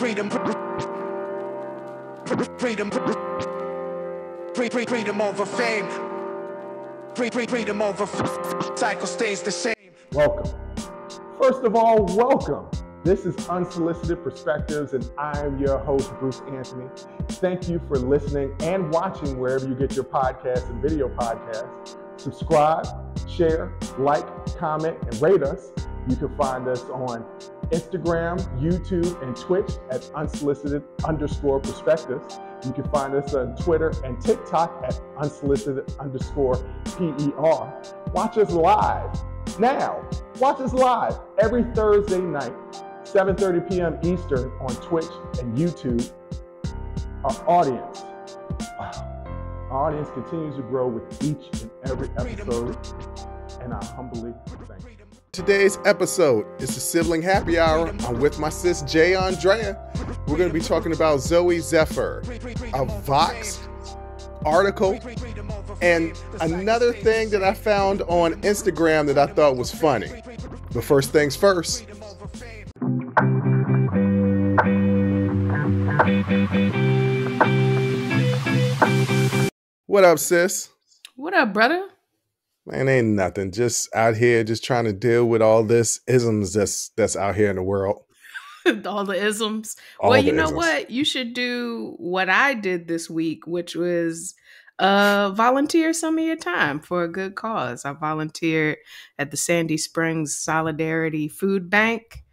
Freedom, freedom, freedom over fame. Freedom over cycle stays the same. Welcome. First of all, welcome. This is Unsolicited Perspectives, and I am your host, Bruce Anthony. Thank you for listening and watching wherever you get your podcasts and video podcasts. Subscribe, share, like, comment, and rate us. You can find us on Instagram, YouTube, and Twitch at unsolicited_perspectives. You can find us on Twitter and TikTok at unsolicited_PER. Watch us live now. Watch us live every Thursday night, 7:30 p.m. Eastern on Twitch and YouTube. Our audience continues to grow with each and every episode, and I humbly thank you. Today's episode is the Sibling Happy Hour. I'm with my sis, Aundrea. We're going to be talking about zooeyzephyr, a Vox article, and another thing that I found on Instagram that I thought was funny. But first things first. What up, sis? What up, brother? Man, ain't nothing. Just out here, just trying to deal with all this isms that's out here in the world. All the isms. Well, you know what? You should do what I did this week, which was volunteer some of your time for a good cause. I volunteered at the Sandy Springs Solidarity Food Bank.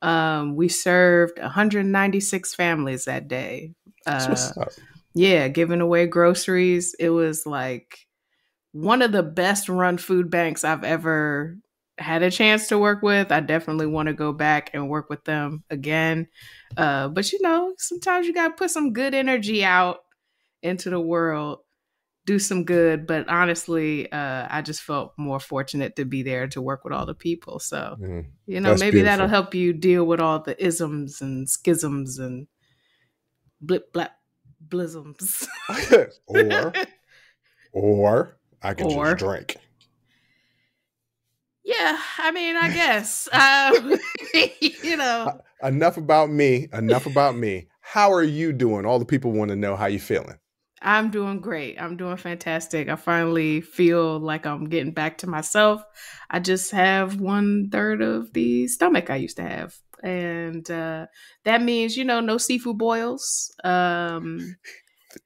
We served 196 families that day. What's up? Yeah, giving away groceries. It was like one of the best run food banks I've ever had a chance to work with. I definitely want to go back and work with them again. But you know, sometimes you got to put some good energy out into the world, do some good. But honestly, I just felt more fortunate to be there to work with all the people. So, you know, That's maybe beautiful. that'll help you deal with all the isms and schisms and blip, blap, blisms. or I can just drink. Yeah, I mean, I guess. You know. Enough about me. How are you doing? All the people want to know how you feeling. I'm doing great. I'm doing fantastic. I finally feel like I'm getting back to myself. I just have 1/3 of the stomach I used to have. And that means, you know, no seafood boils.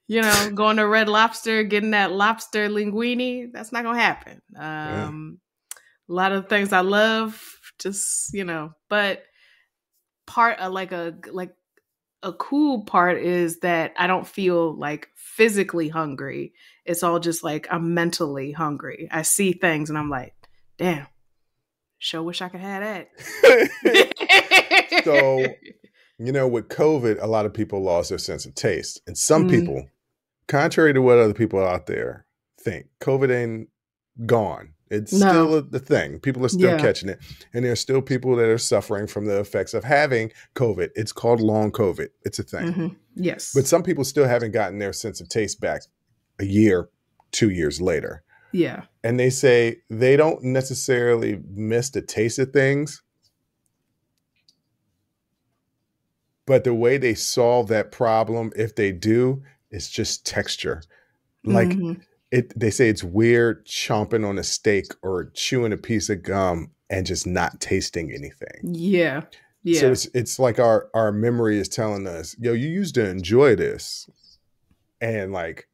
You know, going to Red Lobster, getting that lobster linguine, that's not going to happen. A lot of things I love, just, you know, but part of a cool part is that I don't feel like physically hungry. It's all just like I'm mentally hungry. I see things and I'm like, damn, sure wish I could have that. So, you know, with COVID, a lot of people lost their sense of taste. And some people, contrary to what other people out there think, COVID ain't gone. It's still the thing. People are still catching it. And there are still people that are suffering from the effects of having COVID. It's called long COVID. It's a thing. Mm-hmm. Yes. But some people still haven't gotten their sense of taste back a year, 2 years later. Yeah. And they say they don't necessarily miss the taste of things, but the way they solve that problem, if they do, is just texture. Like they say it's weird chomping on a steak or chewing a piece of gum and just not tasting anything. Yeah. Yeah. So it's like our memory is telling us, yo, you used to enjoy this. And like,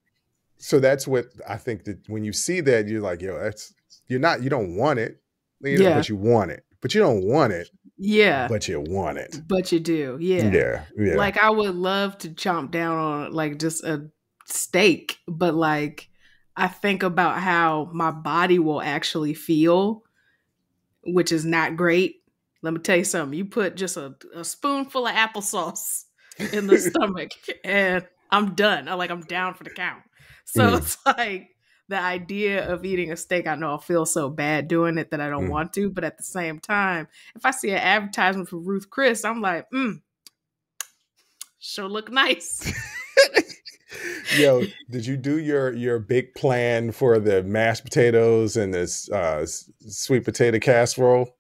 so that's what I think that when you see that, you're like, yo, you don't want it, you know, but you want it. But you don't want it. Yeah. But you want it. But you do. Yeah. Yeah. Like I would love to chomp down on like just a steak, but like I think about how my body will actually feel, which is not great. Let me tell you something. You put just a spoonful of applesauce in the stomach and I'm done. I'm down for the count. So it's like the idea of eating a steak, I know I'll feel so bad doing it that I don't want to. But at the same time, if I see an advertisement for Ruth Chris, I'm like, sure look nice. Yo, did you do your big plan for the mashed potatoes and this sweet potato casserole?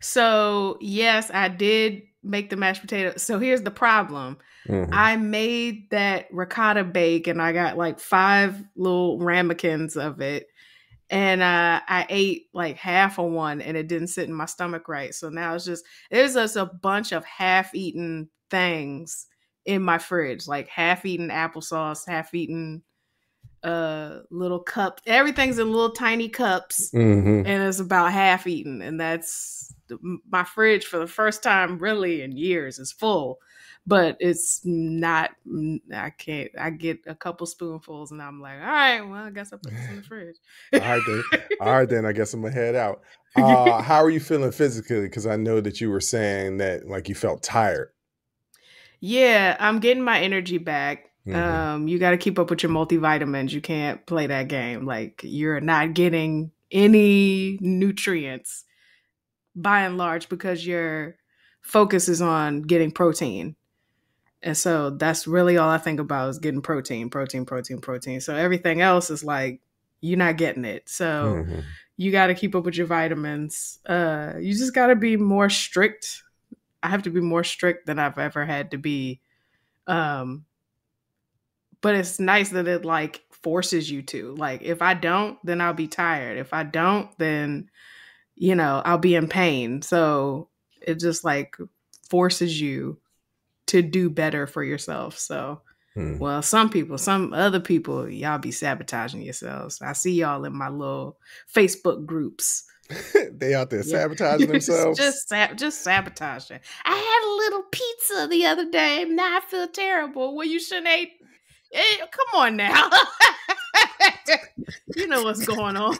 So, yes, I did make the mashed potato. So here's the problem. I made that ricotta bake and I got like 5 little ramekins of it. And I ate like half of one and it didn't sit in my stomach right. So now there's just a bunch of half-eaten things in my fridge, like half-eaten applesauce, half-eaten little cups. Everything's in little tiny cups, and it's about half-eaten. And that's my fridge for the first time really in years is full. But it's not, I can't, I get a couple spoonfuls and I'm like, all right, well, I guess I'll put this in the fridge. All right, then I guess I'm gonna head out. How are you feeling physically? Because I know that you were saying that like you felt tired. Yeah, I'm getting my energy back. You got to keep up with your multivitamins. You can't play that game. Like you're not getting any nutrients by and large because your focus is on getting protein. And so that's really all I think about is getting protein. So everything else is like, you're not getting it. So you got to keep up with your vitamins. You just got to be more strict. I have to be more strict than I've ever had to be. But it's nice that it like forces you to. Like, if I don't, then I'll be tired. If I don't, then, I'll be in pain. So it just like forces you to do better for yourself. So, well, some other people, y'all be sabotaging yourselves. I see y'all in my little Facebook groups. They out there sabotaging themselves. just sabotaging. I had a little pizza the other day. Now I feel terrible. Well, you shouldn't eat. Come on now. You know what's going on.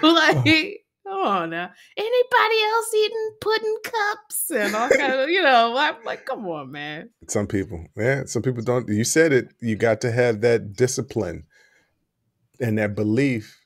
Like, come on now. Anybody else eating pudding cups and all kind of, I'm like, come on, man. Some people don't. You said it. You got to have that discipline and that belief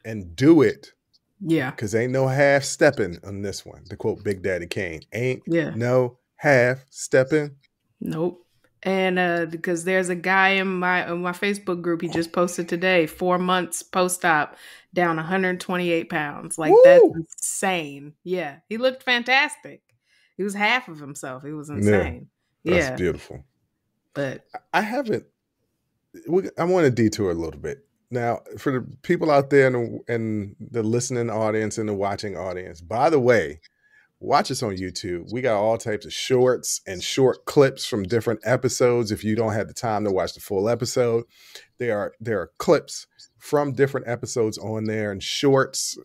and do it. Yeah. Because ain't no half stepping on this one. To quote Big Daddy Kane, ain't no half stepping. Nope. And because there's a guy in my Facebook group, he just posted today, 4 months post-op, down 128 pounds. Like, Woo! That's insane. Yeah. He looked fantastic. He was half of himself. It was insane. That's beautiful. But I want to detour a little bit. Now, for the people out there and the listening audience and the watching audience, by the way, watch us on YouTube. We got all types of shorts and short clips from different episodes. If you don't have the time to watch the full episode, there are clips from different episodes on there and shorts.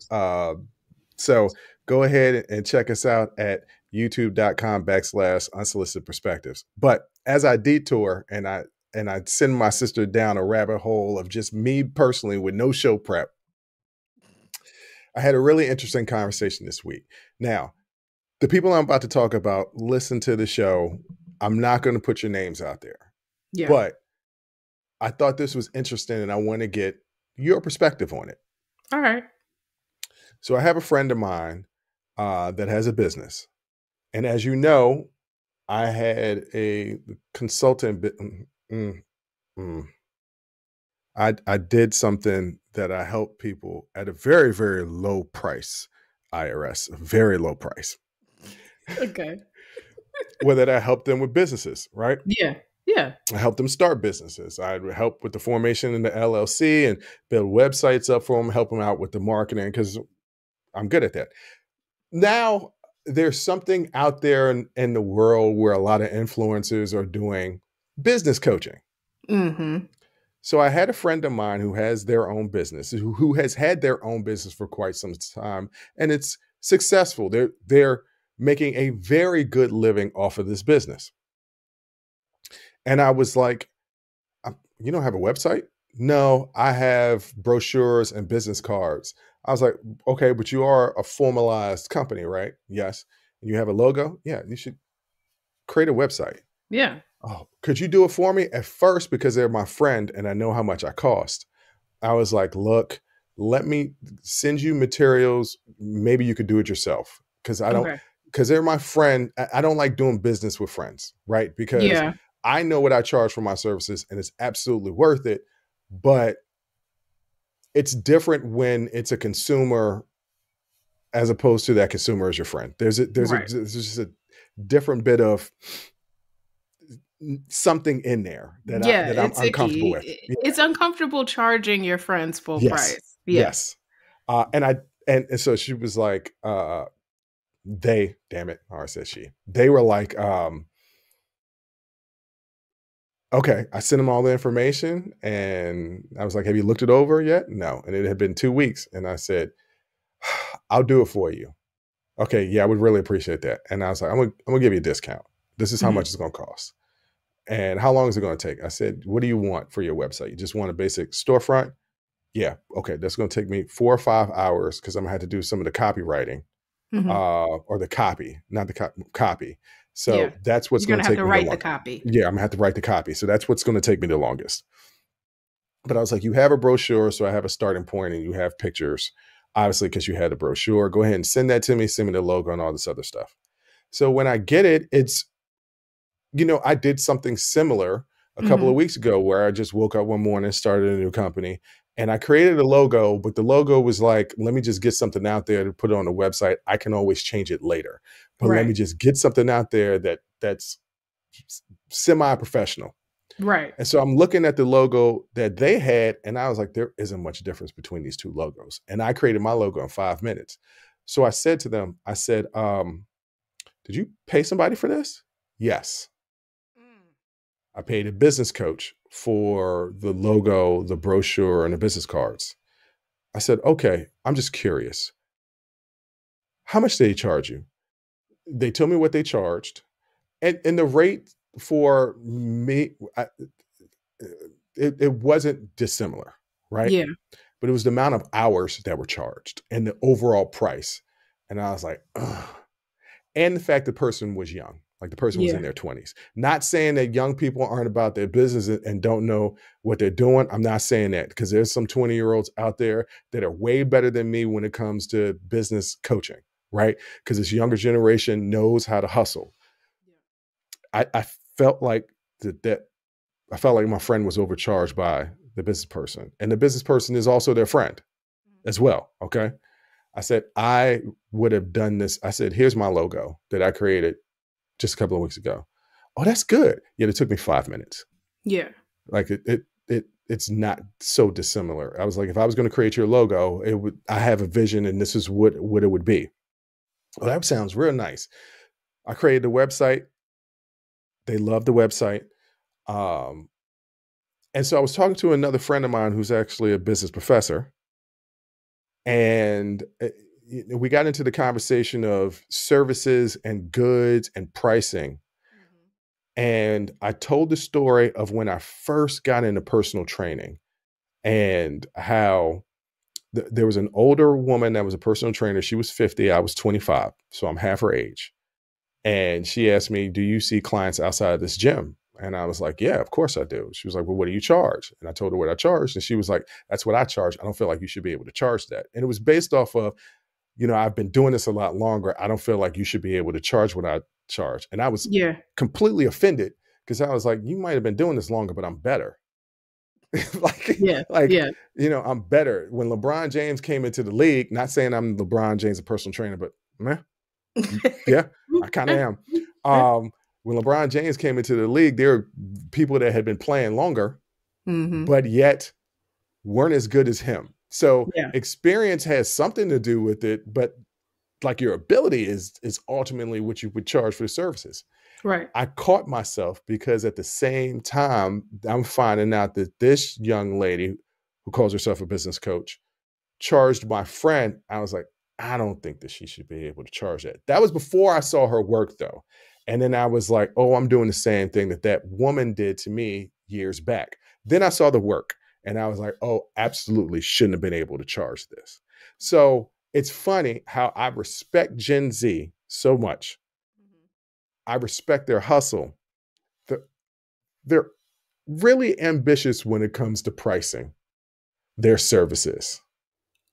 So go ahead and check us out at youtube.com/unsolicited perspectives. But as I detour and I send my sister down a rabbit hole of just me personally with no show prep, I had a really interesting conversation this week. Now, the people I'm about to talk about, listen to the show. I'm not going to put your names out there. Yeah. But I thought this was interesting and I want to get your perspective on it. All right. So I have a friend of mine that has a business. And as you know, I had a consultant. I did something that I helped people at a very, very low price, IRS, a very low price. Okay. Whether I helped them with businesses, right? Yeah. Yeah. I helped them start businesses. I would help with the formation in the LLC and build websites up for them, help them out with the marketing because I'm good at that. Now, there's something out there in the world where a lot of influencers are doing business coaching. Mm-hmm. So I had a friend of mine who has their own business, who has had their own business for quite some time, and it's successful. They're making a very good living off of this business. And I was like, you don't have a website? No, I have brochures and business cards. I was like, okay, but you are a formalized company, right? Yes. And you have a logo? Yeah, you should create a website. Yeah. Oh, could you do it for me? At first, because they're my friend and I know how much I cost, I was like, look, let me send you materials. Maybe you could do it yourself. Because they're my friend. I don't like doing business with friends, right? Because I know what I charge for my services and it's absolutely worth it. But it's different when it's a consumer as opposed to that consumer as your friend. There's Right. just a different bit of something in there Yeah, that I'm it's uncomfortable icky. with. Yeah. It's uncomfortable charging your friends full Yes. price. Yeah. Yes. And so she was like, they, damn it, or I said she, they were like, okay, I sent them all the information and I was like, have you looked it over yet? No. And it had been 2 weeks. And I said, I'll do it for you. Okay. Yeah, I would really appreciate that. And I was like, I'm gonna give you a discount. This is how Mhm. much it's going to cost. And how long is it going to take? I said, what do you want for your website? You just want a basic storefront? Yeah. Okay. That's going to take me 4 or 5 hours because I'm going to have to do some of the copywriting Mhm. or the copy, not the copy. Yeah. So that's what's You're going gonna to have take to me the write the longest. copy. Yeah, I'm going to have to write the copy. So that's what's going to take me the longest. But I was like, you have a brochure. So I have a starting point and you have pictures, obviously, because you had a brochure. Go ahead and send that to me, send me the logo and all this other stuff. So when I get it, it's, I did something similar a couple of Mhm. weeks ago where I just woke up one morning, started a new company, and I created a logo, but the logo was like, let me just get something out there to put it on the website. I can always change it later, but let me Right. just get something out there that's semi-professional. Right. And so I'm looking at the logo that they had, and I was like, there isn't much difference between these two logos. And I created my logo in 5 minutes. So I said to them, I said, did you pay somebody for this? Yes. I paid a business coach for the logo, the brochure, and the business cards. I said, okay, I'm just curious. How much did they charge you? They told me what they charged. And the rate for me, it wasn't dissimilar, right? Yeah. But it was the amount of hours that were charged and the overall price. And I was like, ugh. And the fact the person was young, like the person was in Yeah. their 20s. Not saying that young people aren't about their business and don't know what they're doing. I'm not saying that because there's some 20-year-olds out there that are way better than me when it comes to business coaching, right? Because this younger generation knows how to hustle. I felt like that I felt like my friend was overcharged by the business person, and the business person is also their friend as well. Okay. I said, I would have done this. I said, here's my logo that I created just a couple of weeks ago. Oh, that's good. Yet it took me 5 minutes. Yeah. Like it's not so dissimilar. I was like, if I was going to create your logo, I have a vision and this is what it would be. Well, that sounds real nice. I created the website. They love the website. And so I was talking to another friend of mine who's actually a business professor. And we got into the conversation of services and goods and pricing. And I told the story of when I first got into personal training and how there was an older woman that was a personal trainer. She was 50, I was 25. So I'm half her age. And she asked me, do you see clients outside of this gym? And I was like, yeah, of course I do. She was like, well, what do you charge? And I told her what I charged. And she was like, that's what I charge. I don't feel like you should be able to charge that. And it was based off of, I've been doing this a lot longer. I don't feel like you should be able to charge what I charge. And I was Yeah. completely offended because I was like, you might have been doing this longer, but I'm better. Yeah. Yeah. I'm better. When LeBron James came into the league, not saying I'm LeBron James, a personal trainer, but yeah, I kind of am. When LeBron James came into the league, there were people that had been playing longer, but yet weren't as good as him. So Yeah. experience has something to do with it, but like your ability is ultimately what you would charge for the services. Right. I caught myself because at the same time, I'm finding out that this young lady who calls herself a business coach charged my friend. I was like, I don't think that she should be able to charge that. That was before I saw her work though. And then I was like, oh, I'm doing the same thing that woman did to me years back. Then I saw the work and I was like, oh, absolutely shouldn't have been able to charge this. So it's funny how I respect Gen Z so much. I respect their hustle. They're really ambitious when it comes to pricing their services.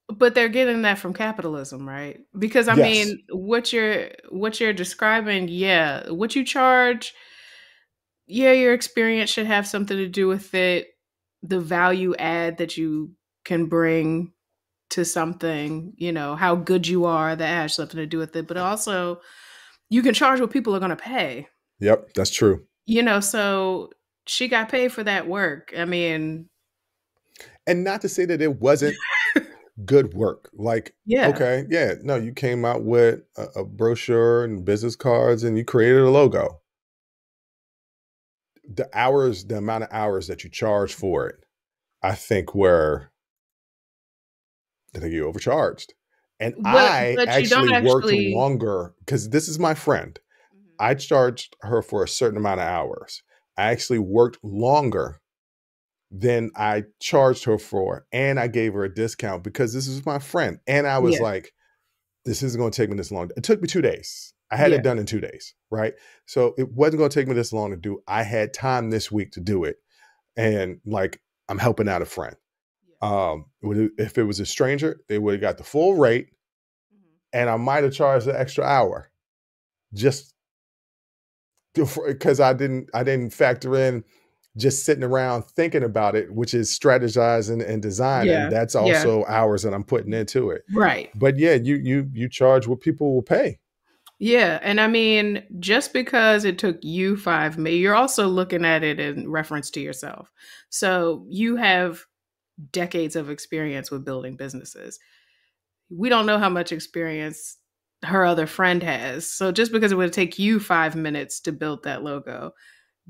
But they're getting that from capitalism, right? Because I Yes. mean, what you're describing, yeah, what you charge, yeah, your experience should have something to do with it. The value add that you can bring to something, how good you are, that has something to do with it. But also, you can charge what people are going to pay. Yep, that's true. So she got paid for that work. I mean, and not to say that it wasn't good work. Like, yeah. Okay, yeah, no, you came out with a brochure and business cards and you created a logo. The amount of hours that you charge for it, I think you overcharged. And I but actually worked longer because this is my friend. I charged her for a certain amount of hours. I actually worked longer than I charged her for, and I gave her a discount because this is my friend. And I was like, this isn't going to take me this long. It took me 2 days. I had it done in 2 days, right? So it wasn't going to take me this long to do. I had time this week to do it. And like, I'm helping out a friend. If it was a stranger, they would have got the full rate, and I might have charged an extra hour just because I didn't factor in just sitting around thinking about it, which is strategizing and designing. Yeah. That's also hours that I'm putting into it. Right. But yeah, you charge what people will pay. Yeah. And I mean, just because it took you 5 minutes, you're also looking at it in reference to yourself. So you have decades of experience with building businesses. We don't know how much experience her other friend has. So just because it would take you 5 minutes to build that logo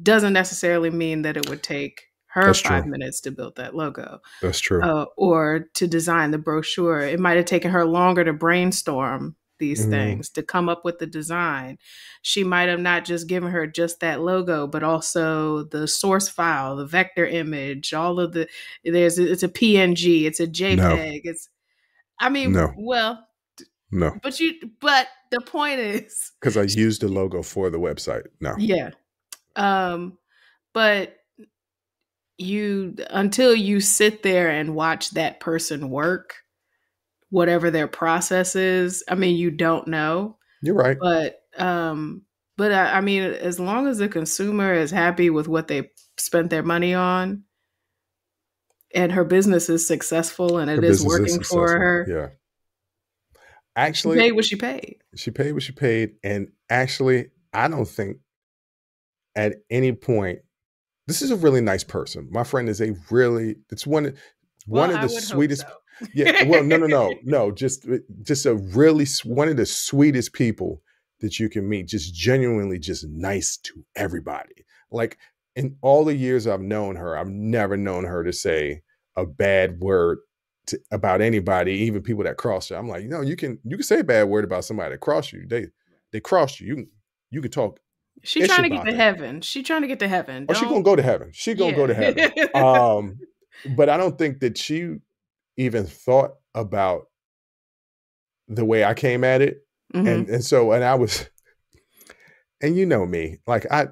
doesn't necessarily mean that it would take her 5 minutes to build that logo. That's true. Or to design the brochure. It might have taken her longer to brainstorm these things, to come up with the design. She might have not just given her just that logo, but also the source file, the vector image, all of it's a PNG, it's a JPEG. No. But the point is, because I used the logo for the website. No. Yeah. But until you sit there and watch that person work, whatever their process is, I mean, you don't know. You're right. But I mean, as long as the consumer is happy with what they spent their money on, and her business is successful and it is working for her. Yeah. Actually, she paid what she paid. She paid what she paid. And actually, I don't think at any point, this is a really nice person. My friend is one of the sweetest. So. Yeah. Well, no. Just one of the sweetest people that you can meet. Just genuinely just nice to everybody. Like, in all the years I've known her, I've never known her to say a bad word about anybody, even people that cross her. I'm like, you can say a bad word about somebody that crossed you. They crossed you. You can talk. She's trying to get to heaven. She's trying to get to heaven. Oh, she's gonna go to heaven. She's gonna go to heaven. But I don't think that she even thought about the way I came at it. And I was, and you know me, like I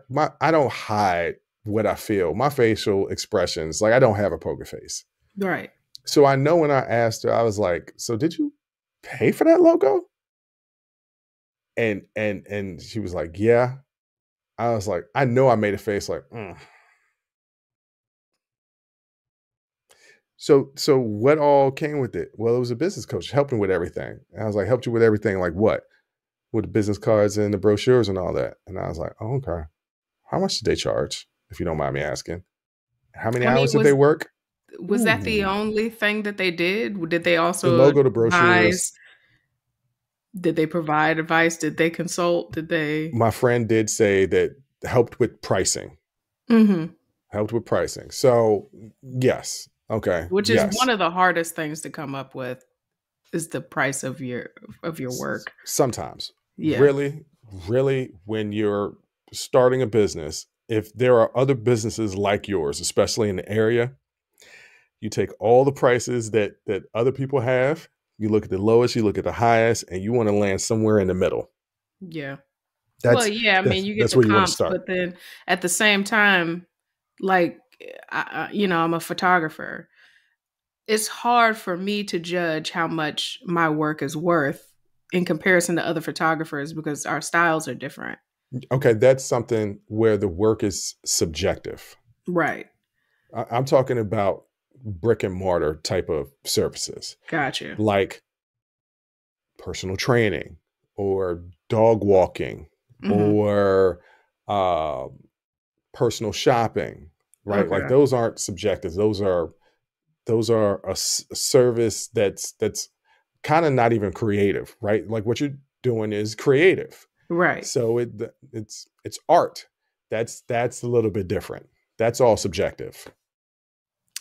don't hide what I feel. My facial expressions, like I don't have a poker face. Right. So I know when I asked her, I was like, so did you pay for that logo? And she was like, yeah. I was like, I know I made a face like, So what all came with it? Well, it was a business coach helping with everything. And I was like, helped you with everything? Like what? With the business cards and the brochures and all that. And I was like, oh, okay. How much did they charge, if you don't mind me asking? How many hours did they work? Was that the only thing that they did? Did they also the logo, the brochures? Did they provide advice? Did they consult? My friend did say that helped with pricing. Helped with pricing. So yes. Okay. Which is one of the hardest things to come up with, is the price of your work. Sometimes. Yeah. Really, when you're starting a business, if there are other businesses like yours, especially in the area, you take all the prices that other people have, you look at the lowest, you look at the highest, and you want to land somewhere in the middle. Yeah. I mean, you get the comps, but then at the same time, like, I'm a photographer. It's hard for me to judge how much my work is worth in comparison to other photographers because our styles are different. Okay, that's something where the work is subjective. Right. I'm talking about brick and mortar type of services. Gotcha. Like personal training or dog walking or personal shopping, right? Okay. Like those aren't subjective. Those are a service that's kind of not even creative, right? Like what you're doing is creative. Right. So it's art. That's a little bit different. That's all subjective.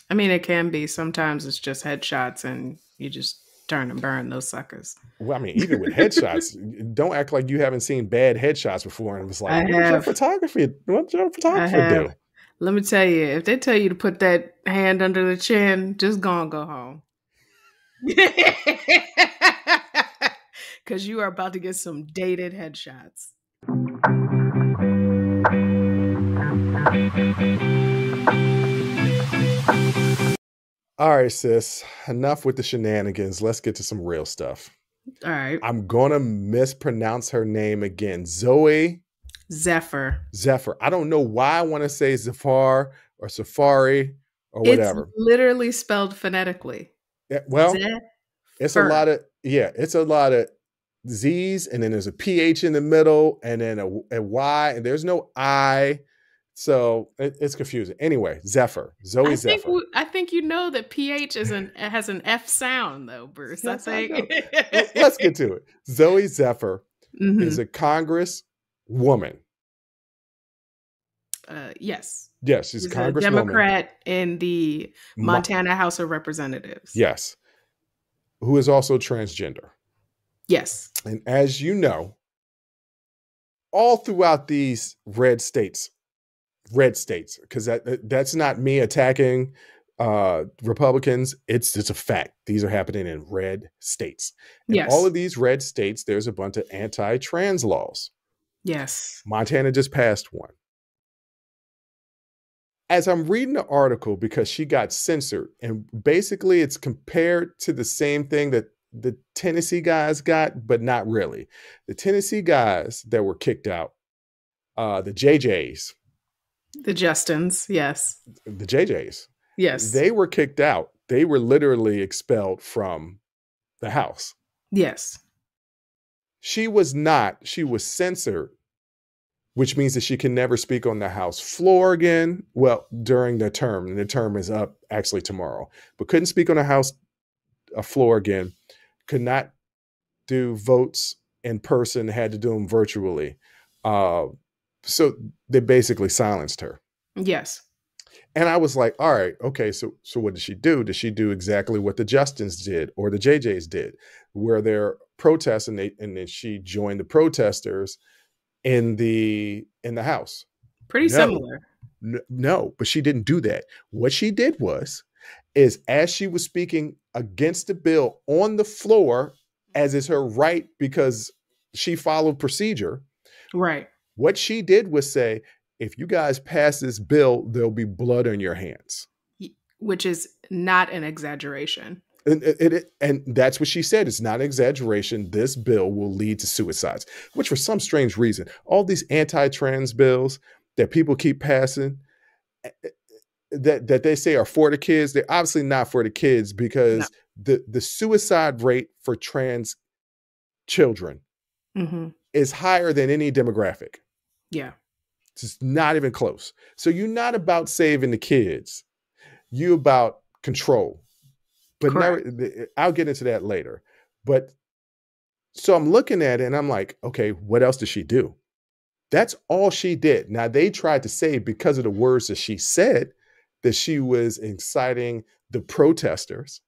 I mean, it can be. Sometimes it's just headshots and you just turn and burn those suckers. Well, I mean, even with headshots, don't act like you haven't seen bad headshots before and was like, what's your photography do? Let me tell you, if they tell you to put that hand under the chin, just go home. Because you are about to get some dated headshots. All right, sis. Enough with the shenanigans. Let's get to some real stuff. All right. I'm going to mispronounce her name again. Zooeyzephyr. I don't know why I want to say Zafar or Safari or whatever. It's literally spelled phonetically. Well, it's a lot of Z's, and then there's a PH in the middle, and then a Y, and there's no I. So it's confusing. Anyway, Zephyr. Zooeyzephyr. I think you know that PH has an F sound, though, Bruce. Yes, I think. Let's get to it. Zooeyzephyr is a Congress woman. Yes. Yes, she's a Congresswoman. Democrat in the Montana House of Representatives. Yes. Who is also transgender. Yes. And as you know, all throughout these red states, because that's not me attacking Republicans. It's a fact. These are happening in red states. In all of these red states, there's a bunch of anti-trans laws. Yes. Montana just passed one. As I'm reading the article, because she got censored, and basically it's compared to the same thing that the Tennessee guys got, but not really. The Tennessee guys that were kicked out, the JJs. The Justins, yes. The JJs. Yes. They were kicked out. They were literally expelled from the house. Yes. She was not. She was censored, which means that she can never speak on the House floor again. Well, during the term, and the term is up actually tomorrow, but couldn't speak on the House floor again. Could not do votes in person, had to do them virtually. So they basically silenced her. Yes. And I was like, all right, okay, so what did she do? Did she do exactly what the Justins did or the JJs did, where they're protesting and then she joined the protesters in the House? Pretty similar. No, but she didn't do that. What she did is as she was speaking against the bill on the floor, as is her right because she followed procedure. Right. What she did was say, if you guys pass this bill, there'll be blood on your hands. Which is not an exaggeration. And that's what she said. It's not an exaggeration. This bill will lead to suicides, which for some strange reason, all these anti-trans bills that people keep passing that they say are for the kids, they're obviously not for the kids because the suicide rate for trans children is higher than any demographic. Yeah. It's not even close. So you're not about saving the kids. You're about control. But I'll get into that later. But so I'm looking at it and I'm like, okay, what else does she do? That's all she did. Now they tried to say because of the words that she said that she was inciting the protesters.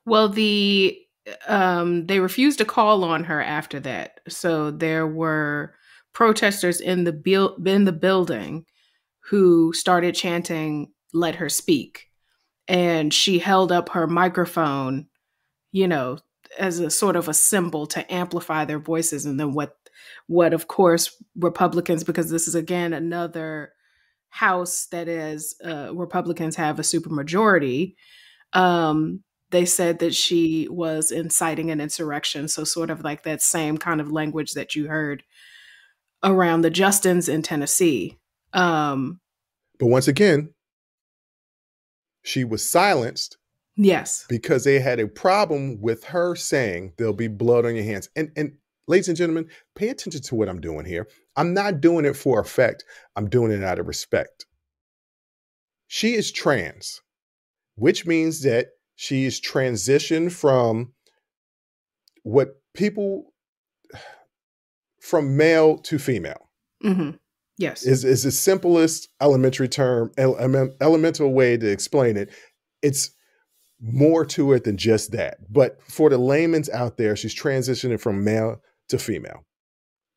Well, they refused to call on her after that. So there were protesters in the building who started chanting, "Let her speak." And she held up her microphone, as a sort of a symbol to amplify their voices. And then what of course, Republicans, because this is again another house that is Republicans have a supermajority, they said that she was inciting an insurrection. So sort of like that same kind of language that you heard around the Justins in Tennessee. But once again, She was silenced. Yes. Because they had a problem with her saying there'll be blood on your hands. And ladies and gentlemen, pay attention to what I'm doing here. I'm not doing it for effect. I'm doing it out of respect. She is trans, which means that she is transitioned from from male to female. Mm-hmm. Yes. Is the simplest elemental way to explain it. It's more to it than just that. But for the layman's out there, she's transitioning from male to female.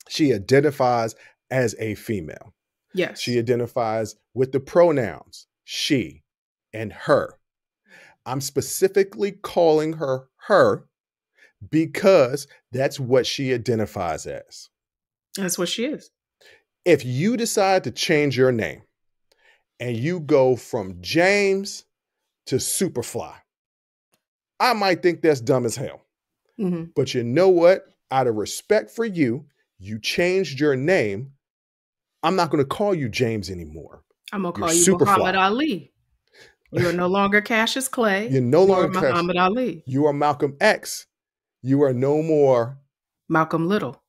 She identifies as a female. Yes. She identifies with the pronouns she and her. I'm specifically calling her because that's what she identifies as. That's what she is. If you decide to change your name and you go from James to Superfly, I might think that's dumb as hell. Mm-hmm. But you know what? Out of respect for you, you changed your name. I'm not going to call you James anymore. I'm going to call you Muhammad Ali. You are no longer Cassius Clay. You're no longer Muhammad Ali. You are Malcolm X. You are no more Malcolm Little.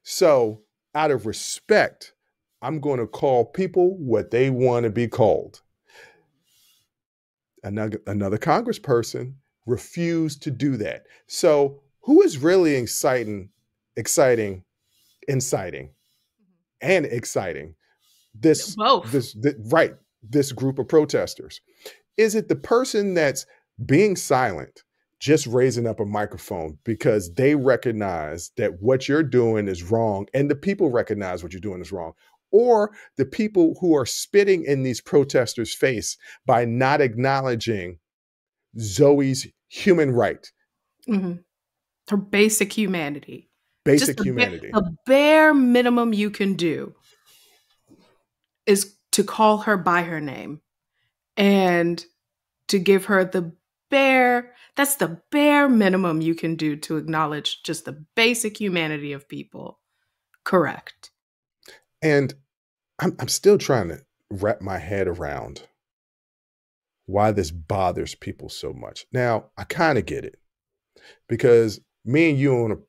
So, out of respect, I'm going to call people what they want to be called. Another congressperson refused to do that. So, who is really inciting this group of protesters? Is it the person that's being silent, just raising up a microphone because they recognize that what you're doing is wrong and the people recognize what you're doing is wrong? Or the people who are spitting in these protesters' face by not acknowledging Zooey's human right? Mm-hmm. Her basic humanity. Basic humanity. The bare minimum you can do is to call her by her name and to give her that's the bare minimum you can do to acknowledge just the basic humanity of people. Correct. And I'm still trying to wrap my head around why this bothers people so much. Now, I kind of get it because me and you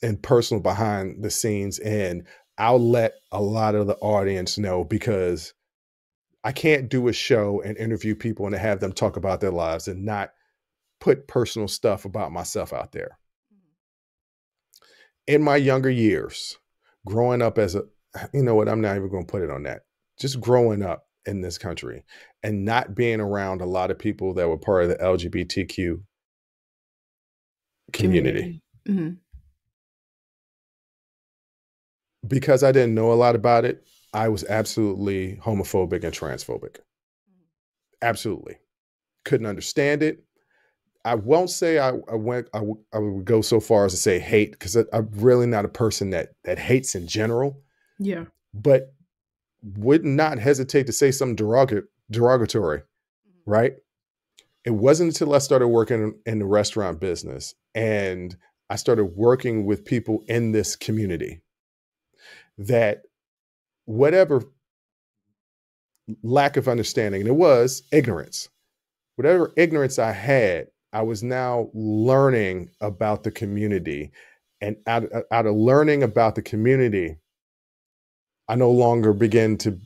in personal behind the scenes, and I'll let a lot of the audience know because I can't do a show and interview people and have them talk about their lives and not put personal stuff about myself out there. In my younger years, growing up you know what, I'm not even going to put it on that. Just growing up in this country and not being around a lot of people that were part of the LGBTQ community. Mm-hmm. Because I didn't know a lot about it, I was absolutely homophobic and transphobic. Absolutely. Couldn't understand it. I won't say I would go so far as to say hate, because I'm really not a person that hates in general. Yeah. But would not hesitate to say something derogatory, right? It wasn't until I started working in the restaurant business and I started working with people in this community that whatever lack of understanding, and it was ignorance, whatever ignorance I had, I was now learning about the community. And out of learning about the community, I no longer begin to,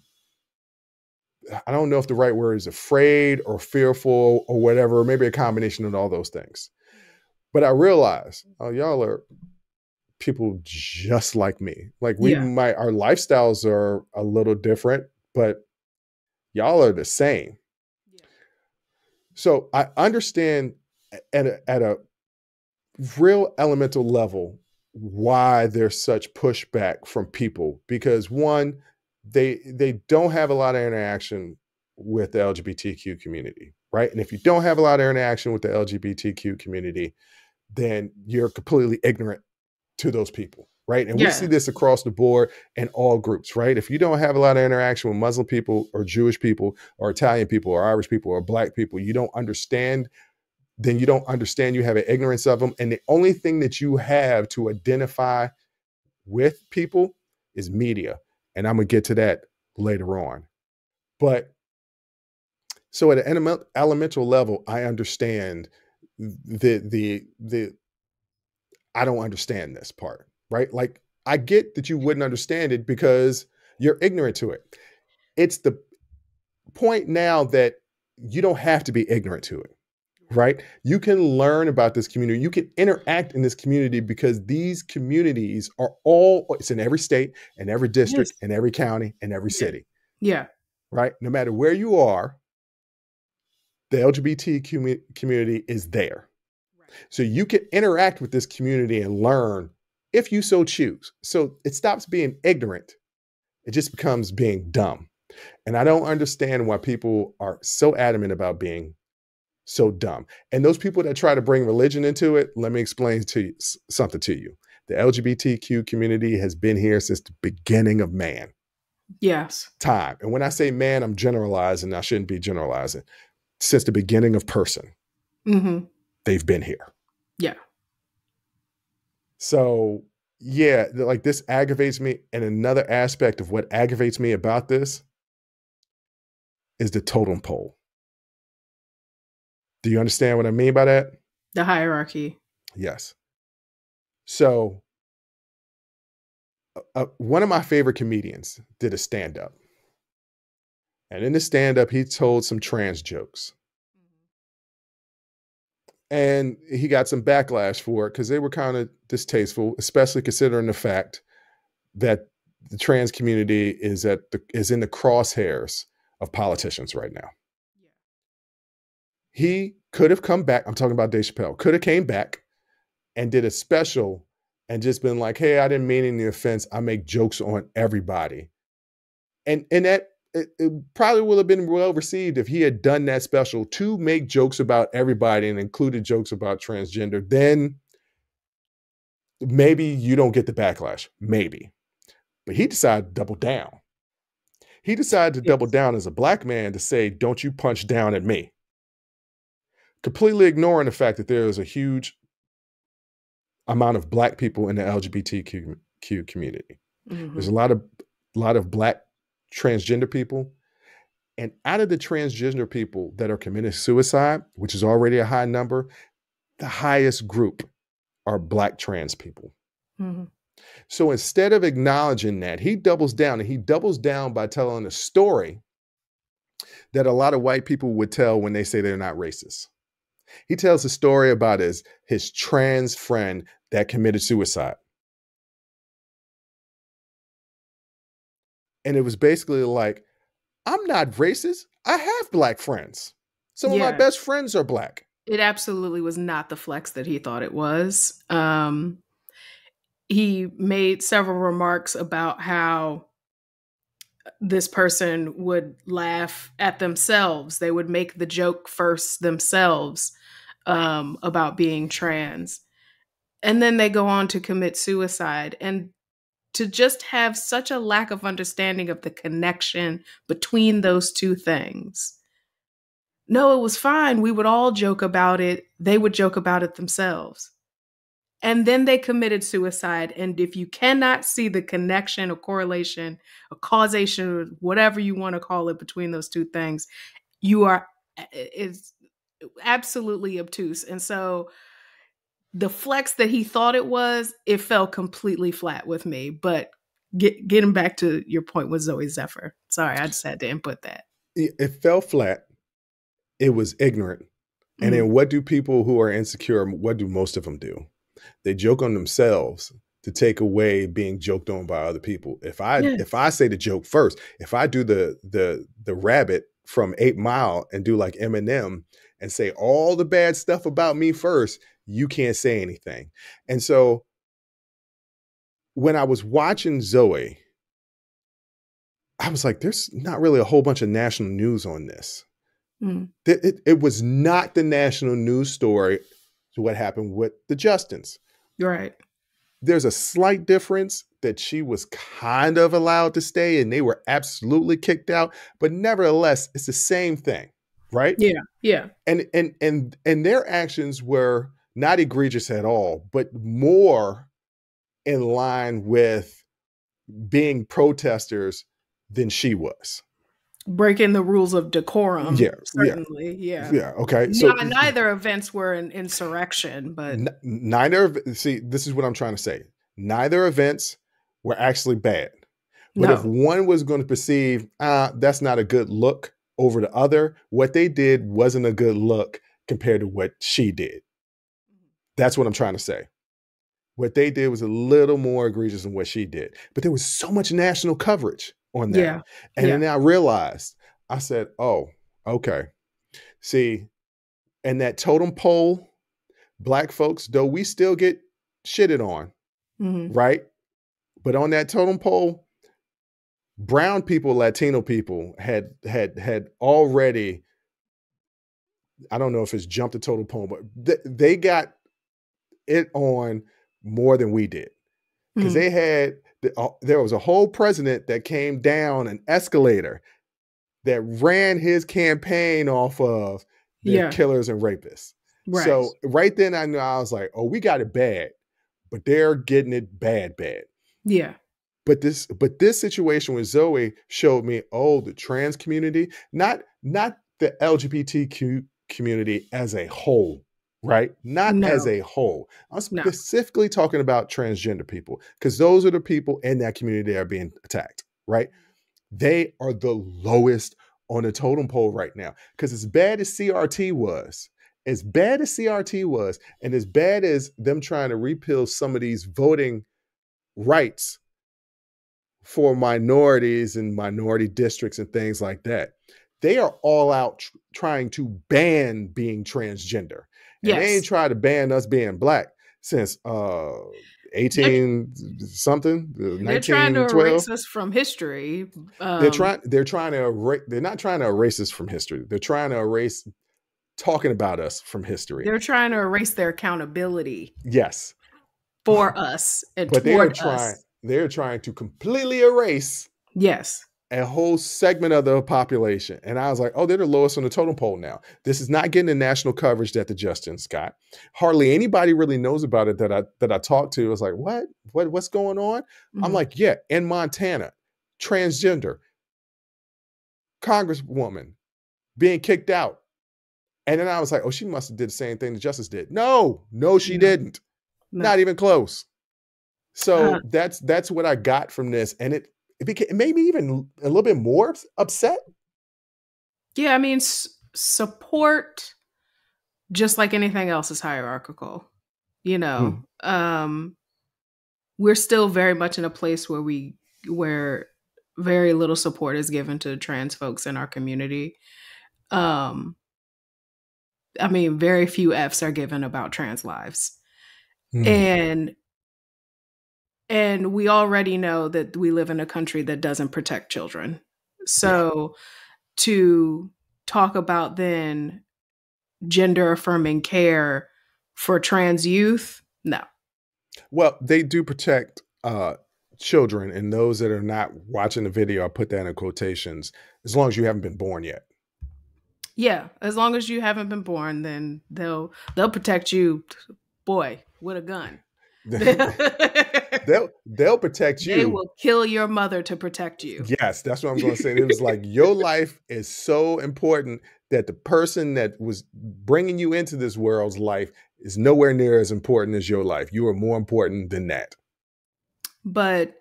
I don't know if the right word is afraid or fearful or whatever, maybe a combination of all those things. But I realized, oh, y'all are people just like me. Like our lifestyles are a little different, but y'all are the same. Yeah. So I understand at a real elemental level why there's such pushback from people, because one, they don't have a lot of interaction with the LGBTQ community, right? And if you don't have a lot of interaction with the LGBTQ community, then you're completely ignorant to those people, right? And we see this across the board in all groups, right? If you don't have a lot of interaction with Muslim people or Jewish people or Italian people or Irish people or Black people, you don't understand, then you don't understand, you have an ignorance of them. And the only thing that you have to identify with people is media. And I'm going to get to that later on. But So at an elemental level, I understand the I don't understand this part, right? Like I get that you wouldn't understand it because you're ignorant to it. It's the point now that you don't have to be ignorant to it, right? You can learn about this community. You can interact in this community because these communities are it's in every state and every district Yes. and every county and every Yeah. city, Yeah. right? No matter where you are, the LGBT community is there. Right. So you can interact with this community and learn if you so choose. So it stops being ignorant. It just becomes being dumb. And I don't understand why people are so adamant about being so dumb. And those people that try to bring religion into it, let me explain to you something to you. The LGBTQ community has been here since the beginning of man. Yes. Time. And when I say man, I'm generalizing. I shouldn't be generalizing. Since the beginning of person, they've been here. Yeah. So yeah, like this aggravates me. And another aspect of what aggravates me about this is the totem pole. Do you understand what I mean by that? The hierarchy. Yes. So one of my favorite comedians did a stand-up. And in the stand-up, he told some trans jokes. And he got some backlash for it because they were kind of distasteful, especially considering the fact that the trans community is in the crosshairs of politicians right now. Yeah. He could have come back. I'm talking about Dave Chappelle. Could have came back and did a special and just been like, hey, I didn't mean any offense. I make jokes on everybody. And that it probably would have been well received if he had done that special to make jokes about everybody and included jokes about transgender. Then maybe you don't get the backlash. Maybe. But he decided to double down. He decided to double down as a black man to say, don't you punch down at me. Completely ignoring the fact that there is a huge amount of black people in the LGBTQ community. There's a lot of black transgender people. And out of the transgender people that are committing suicide, which is already a high number, the highest group are black trans people. So instead of acknowledging that, he doubles down, and he doubles down by telling a story that a lot of white people would tell when they say they're not racist. He tells a story about his trans friend that committed suicide. And it was basically like, I'm not racist. I have black friends. Some of my best friends are black. It absolutely was not the flex that he thought it was. He made several remarks about how this person would laugh at themselves. They would make the joke first themselves about being trans. And then they go on to commit suicide. And to just have such a lack of understanding of the connection between those two things. No, it was fine. We would all joke about it. They would joke about it themselves. And then they committed suicide. And if you cannot see the connection or correlation or causation or whatever you want to call it between those two things, it's absolutely obtuse. And so the flex that he thought it fell completely flat with me. But getting back to your point with zooeyzephyr. Sorry, I just had to input that. It fell flat. It was ignorant. And then what do people who are insecure, what do most of them do? They joke on themselves to take away being joked on by other people. If I say the joke first, if I do the rabbit from 8 Mile and do like Eminem and say all the bad stuff about me first, you can't say anything. And so when I was watching Zooey, I was like, there's not really a whole bunch of national news on this. It was not the national news story to what happened with the Justins. Right. There's a slight difference that she was kind of allowed to stay and they were absolutely kicked out. But nevertheless, it's the same thing, right? Yeah. Yeah. And their actions were not egregious at all, but more in line with being protesters than she was. breaking the rules of decorum. Yeah, yeah, Certainly, yeah. yeah. Okay, so Neither events were an insurrection, but see, this is what I'm trying to say. Neither events were actually bad. But if no. one was going to perceive, that's not a good look over the other, what they did wasn't a good look compared to what she did. That's what I'm trying to say. What they did was a little more egregious than what she did. But there was so much national coverage on that. Yeah. And Yeah. then I realized, I said, oh, okay. See, and that totem pole, Black folks, though we still get shitted on, right? But on that totem pole, brown people, Latino people had already, I don't know if it's jumped the totem pole, but they got it on more than we did. Because they had, there was a whole president that came down an escalator that ran his campaign off of the killers and rapists. Right. So right then I knew, I was like, oh, we got it bad, but they're getting it bad. Yeah. But this situation with Zooey showed me, oh, the trans community, not the LGBTQ community as a whole, right? Not as a whole. I'm specifically talking about transgender people, because those are the people in that community that are being attacked, right? They are the lowest on the totem pole right now. Because as bad as CRT was, and as bad as them trying to repeal some of these voting rights for minorities and minority districts and things like that, they are all out trying to ban being transgender. And they ain't tried to ban us being Black since 18 something, 1912. They're trying to erase us from history. They're trying to erase, they're not trying to erase us from history. They're trying to erase talking about us from history. They're trying to erase their accountability. Yes. For us and but toward us. They're trying to completely erase a whole segment of the population. And I was like, oh, they're the lowest on the totem pole now. This is not getting the national coverage that the Justins got. Hardly anybody really knows about it that I talked to. I was like, what's going on? I'm like, yeah, in Montana, transgender, congresswoman being kicked out. And then I was like, oh, she must have did the same thing the Justice did. No, she didn't. No. Not even close. So that's what I got from this. And it made me even a little bit more upset. Yeah, I mean, support, just like anything else, is hierarchical. You know, we're still very much in a place where very little support is given to trans folks in our community. I mean, very few Fs are given about trans lives. And we already know that we live in a country that doesn't protect children. So to talk about then gender affirming care for trans youth, no. Well, they do protect children, and those that are not watching the video, I put that in quotations, as long as you haven't been born yet. Yeah, as long as you haven't been born, then they'll protect you, boy, with a gun. They'll protect you. They will kill your mother to protect you. Yes, that's what I'm going to say. It was like, your life is so important that the person that was bringing you into this world's life is nowhere near as important as your life. You are more important than that. But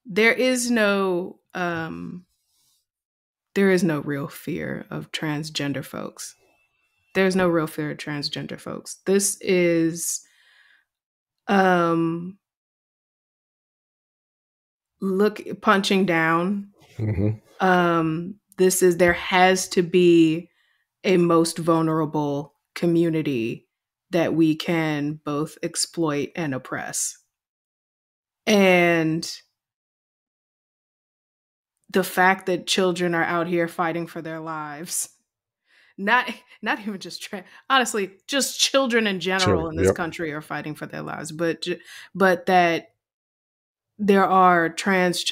there is no real fear of transgender folks. There's no real fear of transgender folks. This is punching down. There has to be a most vulnerable community that we can both exploit and oppress. And the fact that children are out here fighting for their lives, not even just honestly, just children in general in this country are fighting for their lives, but that there are trans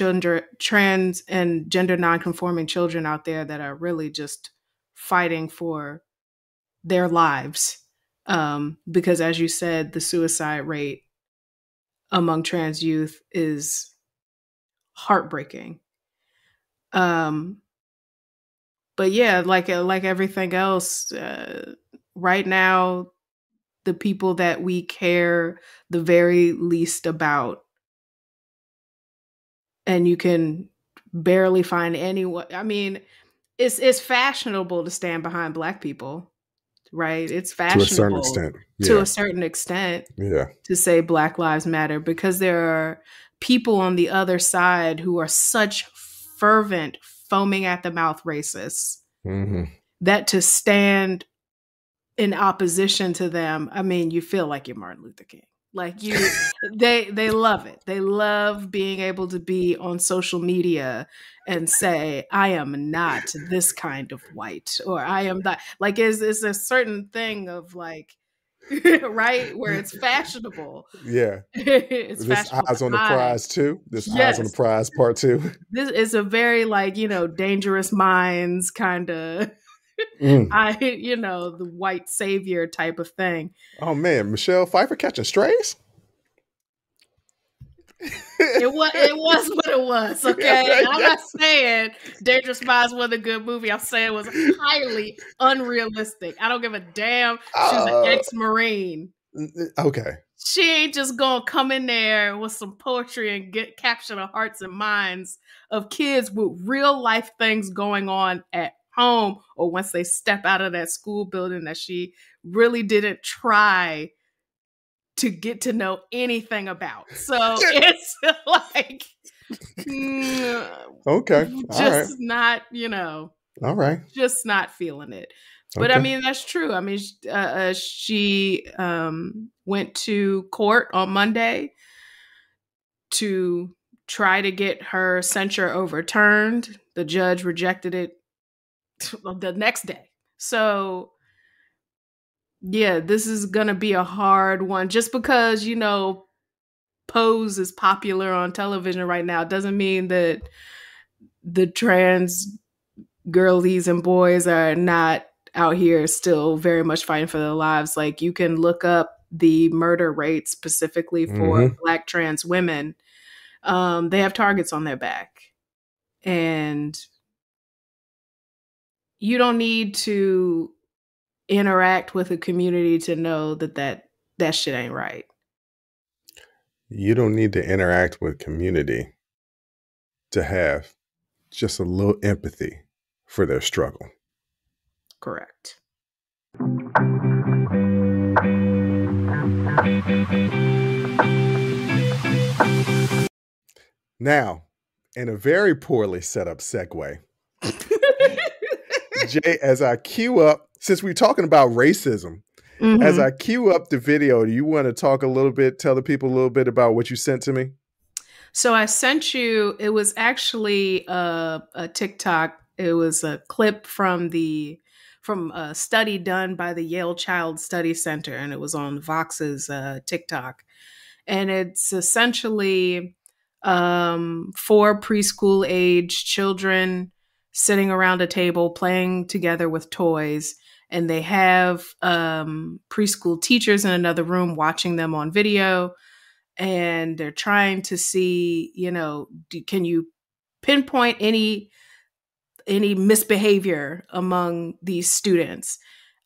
and gender nonconforming children out there that are really just fighting for their lives. Because as you said, the suicide rate among trans youth is heartbreaking. But yeah, like everything else, right now, the people that we care the very least about, and you can barely find anyone. I mean, it's fashionable to stand behind Black people, right? It's To a certain fashionable extent. to Yeah. a certain extent Yeah. to say Black Lives Matter, because there are people on the other side who are such fervent, foaming at the mouth racists that to stand in opposition to them, I mean, you feel like you're Martin Luther King. Like they love it. They love being able to be on social media and say, I am not this kind of white, or I am that. Like, it's a certain thing of like, right, where it's fashionable. Yeah. It's This fashionable eyes to on the hide. prize too. This eyes on the Yes, prize part 2. this is a very like, dangerous minds kind of. The white savior type of thing. Oh man, Michelle Pfeiffer catching strays. It was what it was. Okay, I'm not saying Dangerous Minds was a good movie. I'm saying it was highly unrealistic. I don't give a damn. She's an ex-Marine. Okay. She ain't just gonna come in there with some poetry and capture the hearts and minds of kids with real life things going on at home, or once they step out of that school building that she really didn't try to get to know anything about. So it's like, okay, just not, all right, just not feeling it. But okay. I mean, that's true. I mean, she went to court on Monday to try to get her censure overturned. The judge rejected it the next day. So yeah, this is going to be a hard one. Just because, Pose is popular on television right now doesn't mean that the trans girlies and boys are not out here still very much fighting for their lives. Like, you can look up the murder rate specifically for Black trans women. They have targets on their back. And you don't need to interact with a community to know that shit ain't right. You don't need to interact with community to have just a little empathy for their struggle. Correct. Now, in a very poorly set up segue, Jay, as I queue up, since we're talking about racism, as I queue up the video, do you want to talk a little bit, tell the people a little bit about what you sent to me? So I sent you, it was actually a TikTok. It was a clip from a study done by the Yale Child Study Center, and it was on Vox's TikTok. And it's essentially 4 preschool age children sitting around a table playing together with toys. And they have preschool teachers in another room watching them on video. And they're trying to see, can you pinpoint any misbehavior among these students?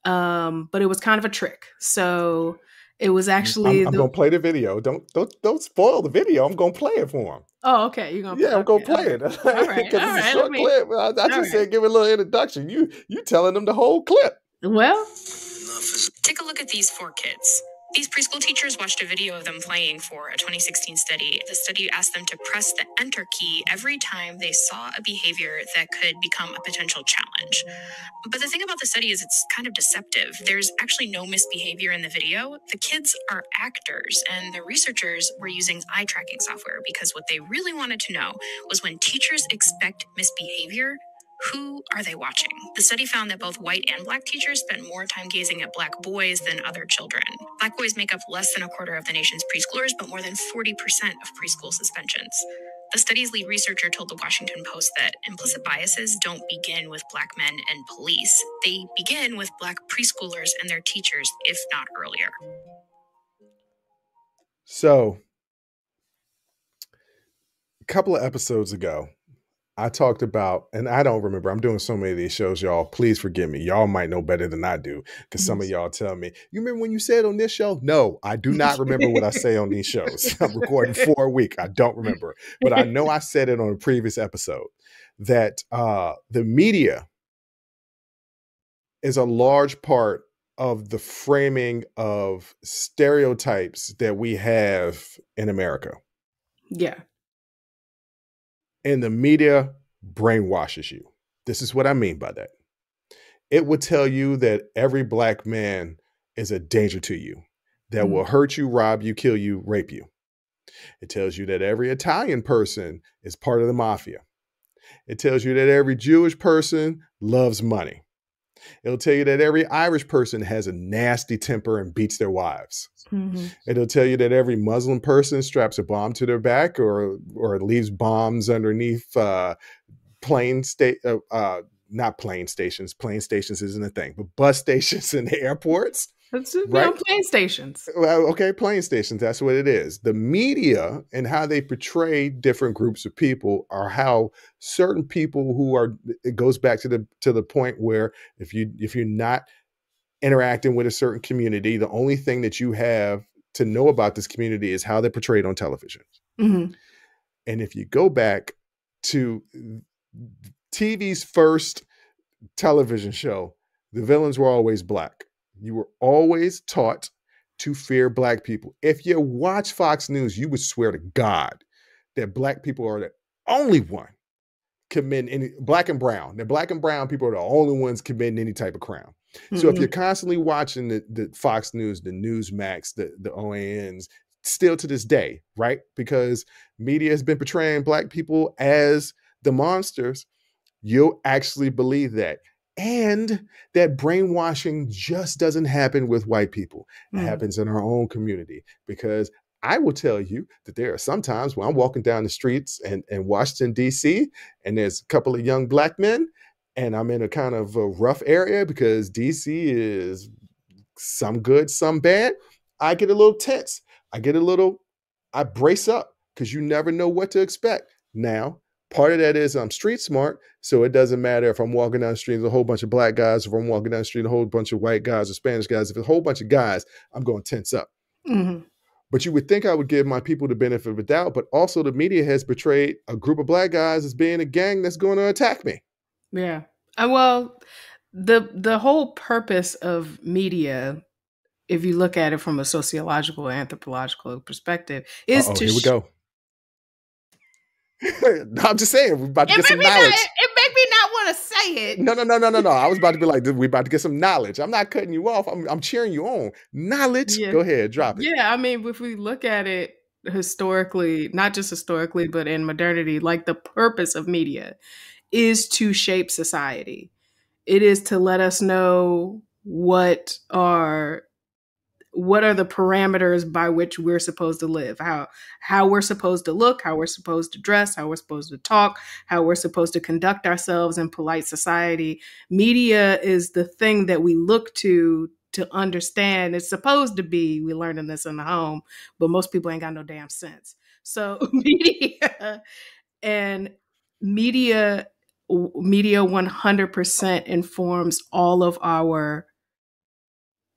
But it was kind of a trick. So it was actually I'm gonna play the video. Don't spoil the video. I'm gonna play it for him. Oh, okay. You're gonna I'm gonna play it. All right. Because it's a short clip. I just said give it a little introduction. You telling them the whole clip. Well, take a look at these 4 kids. These preschool teachers watched a video of them playing for a 2016 study. The study asked them to press the enter key every time they saw a behavior that could become a potential challenge. But the thing about the study is it's kind of deceptive. There's actually no misbehavior in the video. The kids are actors, and the researchers were using eye tracking software because what they really wanted to know was when teachers expect misbehavior, who are they watching? The study found that both white and Black teachers spent more time gazing at Black boys than other children. Black boys make up less than a quarter of the nation's preschoolers, but more than 40% of preschool suspensions. The study's lead researcher told the Washington Post that implicit biases don't begin with Black men and police. They begin with Black preschoolers and their teachers, if not earlier. So, a couple of episodes ago, I talked about, and I don't remember, I'm doing so many of these shows, y'all. Please forgive me. Y'all might know better than I do, because some of y'all tell me, you remember when you said on this show? No, I do not remember what I say on these shows. I'm recording 4 a week. I don't remember. But I know I said it on a previous episode that the media is a large part of the framing of stereotypes that we have in America. Yeah. And the media brainwashes you. This is what I mean by that. It will tell you that every Black man is a danger to you, that will hurt you, rob you, kill you, rape you. It tells you that every Italian person is part of the mafia. It tells you that every Jewish person loves money. It'll tell you that every Irish person has a nasty temper and beats their wives. Mm-hmm. It'll tell you that every Muslim person straps a bomb to their back or leaves bombs underneath not plane stations. Plane stations isn't a thing, but bus stations in the airports. Right? Plane stations. Well, okay, plane stations. That's what it is. The media and how they portray different groups of people are how certain people who are. It goes back to the point where if you're not interacting with a certain community, the only thing that you have to know about this community is how they're portrayed on television. Mm-hmm. And if you go back to TV's first television show, the villains were always Black. You were always taught to fear Black people. If you watch Fox News, you would swear to God that Black people are the only one committing any Black and brown. The Black and brown people are the only ones committing any type of crime. Mm-hmm. So if you're constantly watching the Fox News, the Newsmax, the OANs, still to this day, right? Because media has been portraying Black people as the monsters, you'll actually believe that. And that brainwashing just doesn't happen with white people. It happens in our own community, because I will tell you that there are some times when I'm walking down the streets in Washington, D.C., and there's a couple of young Black men, and I'm in a kind of a rough area because D.C. is some good, some bad. I get a little tense. I brace up, because you never know what to expect. Now, part of that is I'm street smart, so it doesn't matter if I'm walking down the street, there's a whole bunch of Black guys, if I'm walking down the street, a whole bunch of white guys or Spanish guys. If it's a whole bunch of guys, I'm going to tense up. Mm-hmm. But you would think I would give my people the benefit of the doubt, but also the media has portrayed a group of Black guys as being a gang that's going to attack me. Yeah. Well, the whole purpose of media, if you look at it from a sociological, anthropological perspective, is to... Here we go. I'm just saying, we're about to get some knowledge. It made me not want to say it. No. I was about to be like, we're about to get some knowledge. I'm not cutting you off. I'm cheering you on. Knowledge. Yeah. Go ahead, drop it. Yeah, I mean, if we look at it historically, not just historically, but in modernity, like the purpose of media is to shape society. It is to let us know what are the parameters by which we're supposed to live, how we're supposed to look, how we're supposed to dress, how we're supposed to talk, how we're supposed to conduct ourselves in polite society. Media is the thing that we look to understand. It's supposed to be, we learning this in the home, but most people ain't got no damn sense. So media 100% informs all of our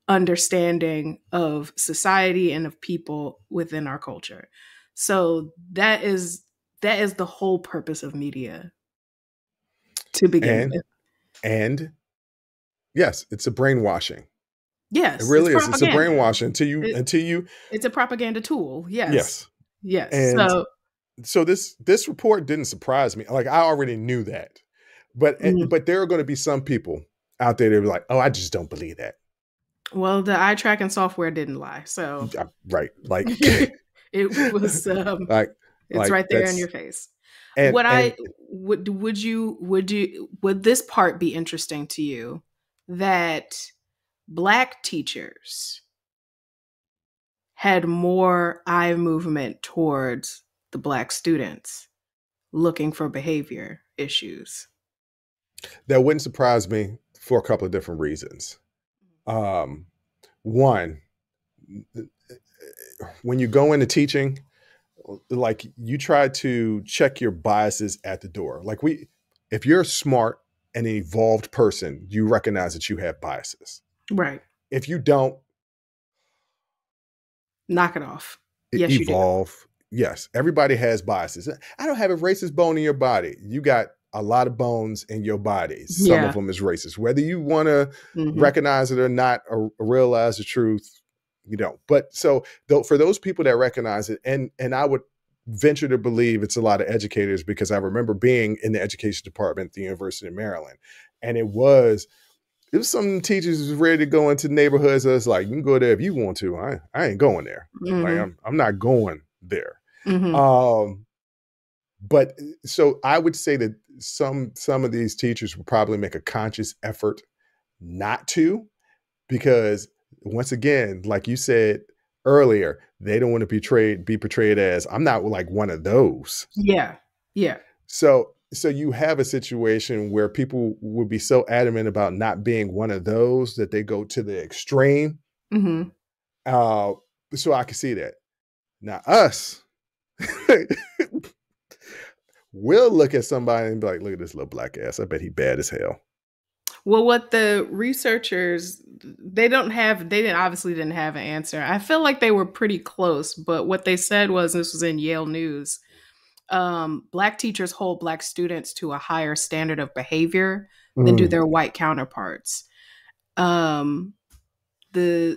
understanding of society and of people within our culture. So that is the whole purpose of media to begin with. And yes, it's a brainwashing. Yes, it really is. It's a brainwashing until you. It's a propaganda tool. Yes. And so this report didn't surprise me. Like, I already knew that, but there are going to be some people out there that be like, oh, I just don't believe that. Well, the eye tracking software didn't lie. So right, like it was it's right there in your face. And would this part be interesting to you, that Black teachers had more eye movement towards the Black students looking for behavior issues? That wouldn't surprise me for a couple of different reasons. One, when you go into teaching, like you try to check your biases at the door. Like if you're smart and an evolved person, you recognize that you have biases. Right. If you don't, knock it off. Yes, evolve. Yes, everybody has biases. I don't have a racist bone in your body. You got a lot of bones in your body. Some of them is racist. Whether you want to recognize it or not, or realize the truth, you don't. But so for those people that recognize it, and I would venture to believe it's a lot of educators, because I remember being in the education department at the University of Maryland, and it was some teachers was ready to go into neighborhoods. That's like, you can go there if you want to. I ain't going there. Like I'm not going there. But so I would say that some of these teachers will probably make a conscious effort not to, because once again, like you said earlier, they don't want to be portrayed as, I'm not like one of those. Yeah. Yeah. So you have a situation where people would be so adamant about not being one of those that they go to the extreme. So I can see that. Now us, we'll look at somebody and be like, look at this little black ass. I bet he bad as hell. Well, what the researchers, they obviously didn't have an answer. I feel like they were pretty close, but what they said was, this was in Yale News, Black teachers hold Black students to a higher standard of behavior than do their white counterparts. The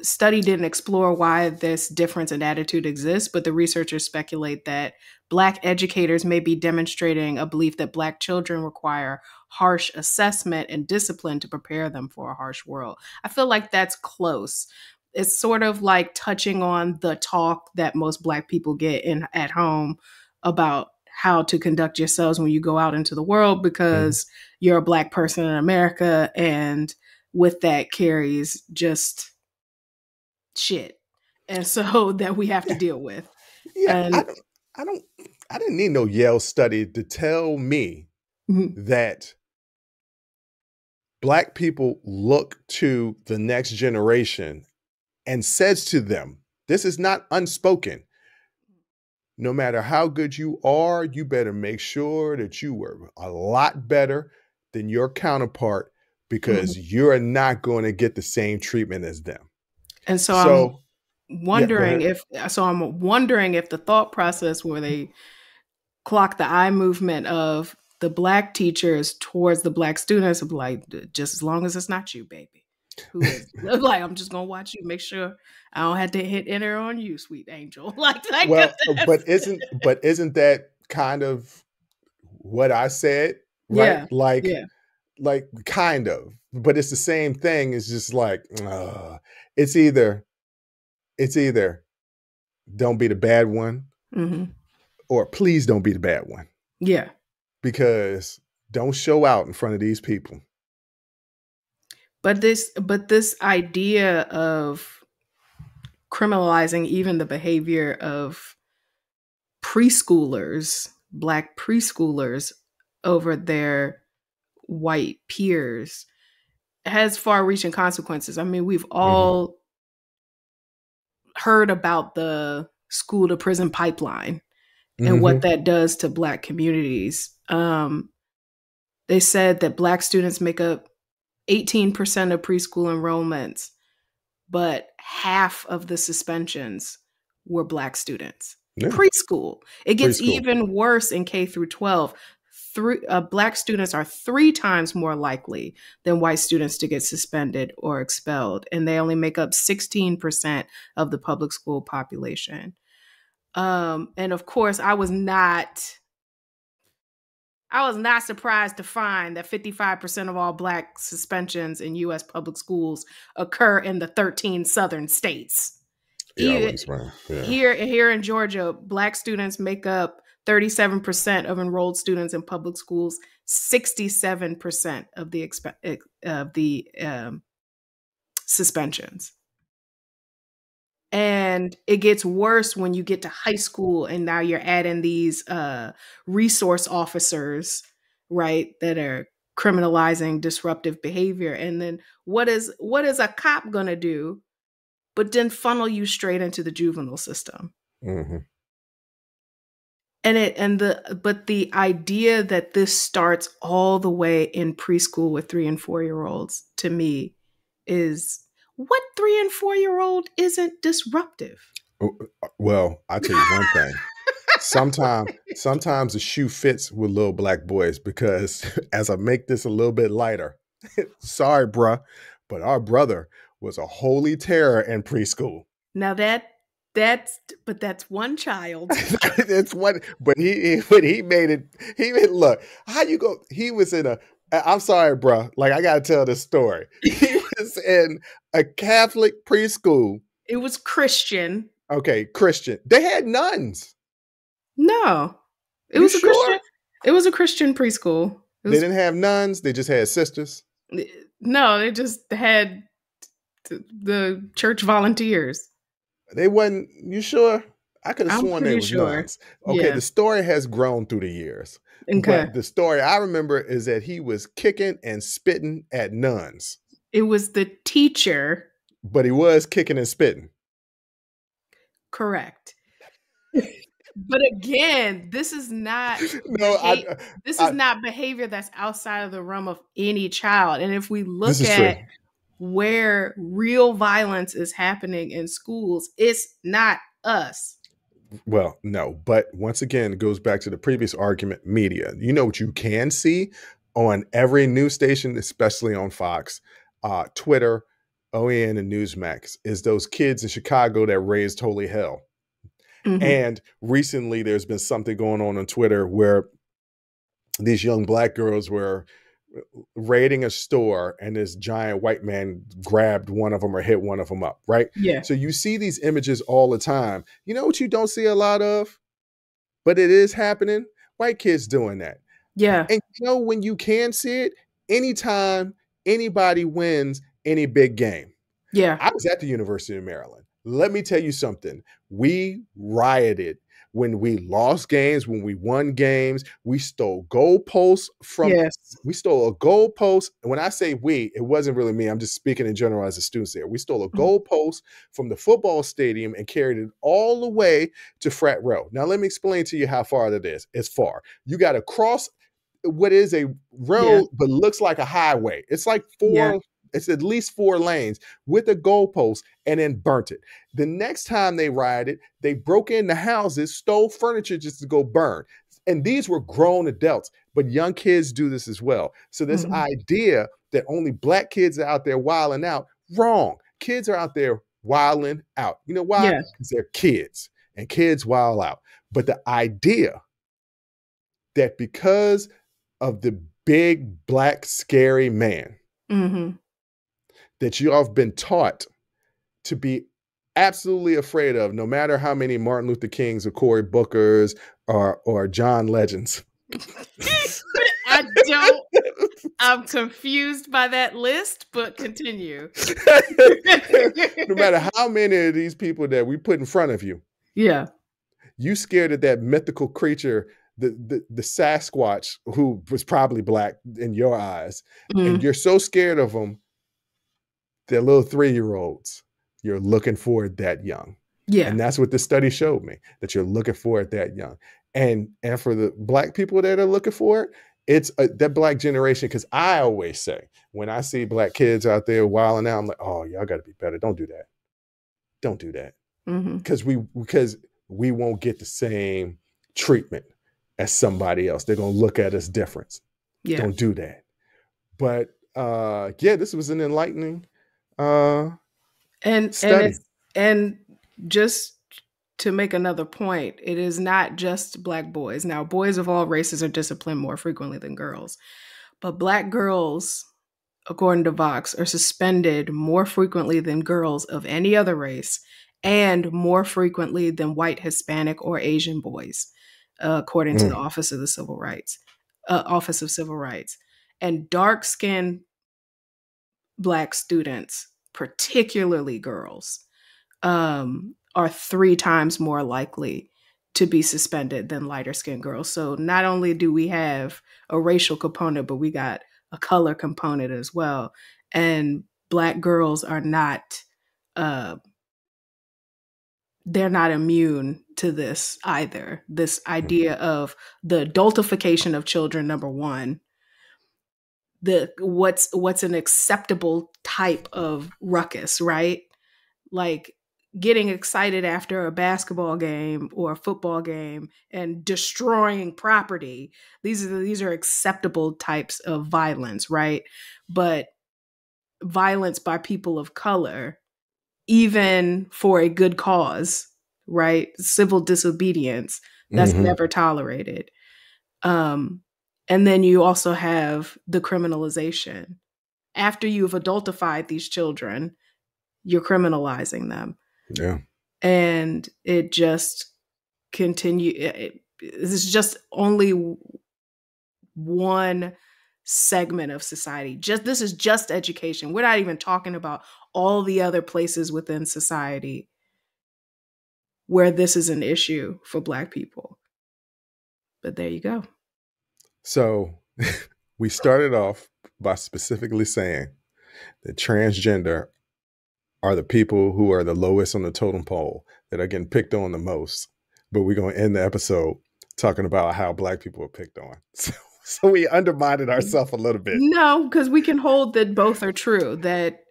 study didn't explore why this difference in attitude exists, but the researchers speculate that Black educators may be demonstrating a belief that Black children require harsh assessment and discipline to prepare them for a harsh world. I feel like that's close. It's sort of like touching on the talk that most Black people get at home about how to conduct yourselves when you go out into the world, because you're a Black person in America, and with that carries just shit, and so that we have to deal with. I didn't need no Yale study to tell me that Black people look to the next generation and says to them, this is not unspoken. No matter how good you are, you better make sure that you were a lot better than your counterpart, because you're not going to get the same treatment as them. And so I'm wondering if the thought process where they clock the eye movement of the Black teachers towards the Black students of like, just as long as it's not you, baby. Who is like, I'm just gonna watch you, make sure I don't have to hit enter on you, sweet angel. But isn't that kind of what I said? Right? Like kind of, but it's the same thing. It's just like, it's either don't be the bad one, or please don't be the bad one. Yeah. Because don't show out in front of these people. But this idea of criminalizing even the behavior of preschoolers, Black preschoolers, over their white peers has far-reaching consequences. I mean, we've all heard about the school to prison pipeline and what that does to Black communities. They said that Black students make up 18% of preschool enrollments, but half of the suspensions were Black students. Preschool. It gets even worse in K through 12. Black students are 3 times more likely than white students to get suspended or expelled, and they only make up 16% of the public school population. And of course, I was not surprised to find that 55% of all Black suspensions in U.S. public schools occur in the 13 southern states. Here in Georgia, Black students make up 37% of enrolled students in public schools, 67% of the suspensions. And it gets worse when you get to high school, and now you're adding these resource officers, right, that are criminalizing disruptive behavior. And then what is a cop going to do but then funnel you straight into the juvenile system? But the idea that this starts all the way in preschool with 3 and 4-year-olds, to me, is what 3 and 4-year-old isn't disruptive. Well, I'll tell you one thing. Sometimes the shoe fits with little black boys, because as I make this a little bit lighter, sorry, bruh, but our brother was a holy terror in preschool. Now that's one child. It's one, but he made it. Look, how you go? He was in a. I'm sorry, bruh. Like, I gotta tell this story. He was in a Catholic preschool. It was Christian. Okay, Christian. They had nuns. No, it was a Christian. It was a Christian preschool. They didn't have nuns. They just had sisters. No, they just had the church volunteers. They wasn't. You sure? I could have sworn they was sure. nuns. Okay, yeah. The story has grown through the years. Okay. But the story I remember is that he was kicking and spitting at nuns. It was the teacher. But he was kicking and spitting. Correct. But again, this is not not behavior that's outside of the realm of any child. And if we look at where real violence is happening in schools, it's not us. Well, no, but once again, it goes back to the previous argument, media. You know what you can see on every news station, especially on Fox, Twitter, OAN, and Newsmax, is those kids in Chicago that raised holy hell. Mm-hmm. And recently there's been something going on Twitter where these young black girls were raiding a store and this giant white man grabbed one of them or hit one of them up, right? Yeah. So you see these images all the time. You know what you don't see a lot of, but it is happening? White kids doing that. Yeah. And you know when you can see it? Anytime anybody wins any big game. Yeah. I was at the University of Maryland. Let me tell you something. We rioted when we lost games, when we won games. We stole goalposts from. Yes. We stole a goalpost. And when I say we, it wasn't really me. I'm just speaking in general as a student there. We stole a goalpost from the football stadium and carried it all the way to Frat Row. Now, let me explain to you how far that is. It's far. You got to cross what is a road, but looks like a highway. It's like it's at least 4 lanes with a goalpost, and then burnt it. The next time they rioted, they broke into houses, stole furniture just to go burn. And these were grown adults, but young kids do this as well. So this idea that only black kids are out there wilding out, wrong. Kids are out there wilding out. You know why? Because they're kids, and kids wild out. But the idea that because of the big, black, scary man, that you all have been taught to be absolutely afraid of, no matter how many Martin Luther Kings or Cory Bookers or John Legends. I'm confused by that list, but continue. No matter how many of these people that we put in front of you. Yeah. You scared of that mythical creature, the Sasquatch, who was probably black in your eyes. And you're so scared of them. They're little 3-year-olds. You're looking for it that young. Yeah. And that's what the study showed me, that you're looking for it that young. And for the black people that are looking for it, it's that black generation. Because I always say, when I see black kids out there wilding out, I'm like, oh, y'all got to be better. Don't do that. Don't do that. Because we won't get the same treatment as somebody else. They're going to look at us different. Yeah. Don't do that. But this was an enlightening study. And just to make another point, it is not just black boys. Now, boys of all races are disciplined more frequently than girls, but black girls, according to Vox, are suspended more frequently than girls of any other race, and more frequently than white, Hispanic, or Asian boys, according to the Office of Civil Rights. And dark-skinned black students, particularly girls, are 3 times more likely to be suspended than lighter skinned girls. So not only do we have a racial component, but we got a color component as well. And black girls are not they're not immune to this either. This idea of the adultification of children, number one, what's an acceptable type of ruckus, right? Like getting excited after a basketball game or a football game and destroying property. These are acceptable types of violence, right? But violence by people of color, even for a good cause, right? Civil disobedience, that's never tolerated. And then you also have the criminalization. After you've adultified these children, you're criminalizing them. Yeah. And it just this is just only one segment of society. This is just education. We're not even talking about all the other places within society where this is an issue for Black people. But there you go. So we started off by specifically saying that transgender are the people who are the lowest on the totem pole, that are getting picked on the most. But we're going to end the episode talking about how Black people are picked on. So we undermined ourselves a little bit. No, because we can hold that both are true, that